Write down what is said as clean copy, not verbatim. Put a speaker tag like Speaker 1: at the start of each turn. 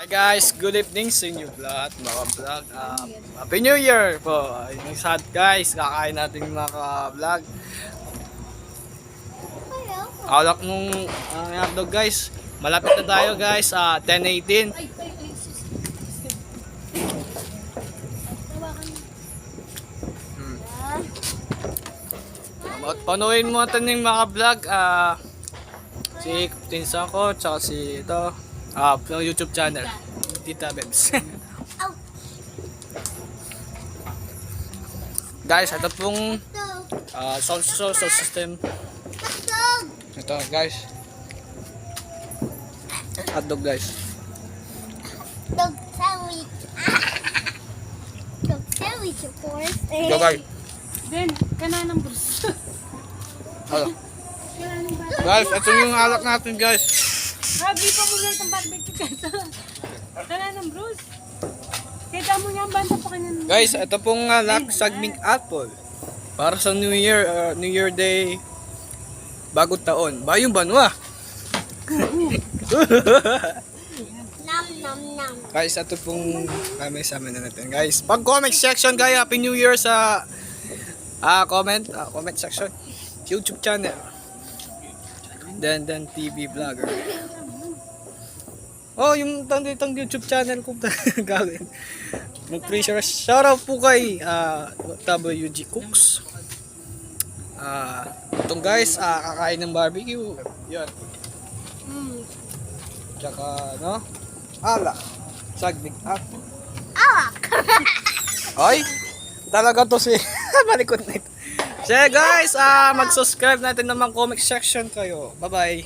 Speaker 1: Hi guys, good evening sa inyo lahat mga vlog. Happy New Year po. Yung sad guys, kakain natin mga ka-vlog. Alak nung hotdog guys. Malapit na tayo guys, 10:18. Panuhin mo natin yung mga vlog. Si Tinsa ko, tsaka si ito. YouTube channel. Tita Bebs. Guys, ito pong sound system. Ito guys. Hotdog guys.
Speaker 2: Dog sandwich. Dog sandwich, of course.
Speaker 1: Ito guys.
Speaker 3: Then, kananang Bruce.
Speaker 1: Ano? Guys, ito yung alak natin guys.
Speaker 3: Grabe pa mo lang ang barbecue ka. Kananang Bruce. Kita mo nga ang banta pa kanyan.
Speaker 1: Guys, ito pong alak sagming apple. Para sa New Year Day. Bagong taon. Bayong banwa.
Speaker 2: Nom nom nom.
Speaker 1: Guys, ito pong kami sa amin na natin. Guys, pag comment section guys, Happy New Year sa comment section. YouTube channel. Then TV vlogger. Oh, yung tang YouTube channel ko gawin. Mag-pressure shoutout po kay WG Cooks. Itong guys, kakain ng barbecue. Yan. Tsaka, no? Sagming apple. Ay! Talaga to si malikot na ito. So guys, mag-subscribe natin naman comment section kayo. Bye-bye.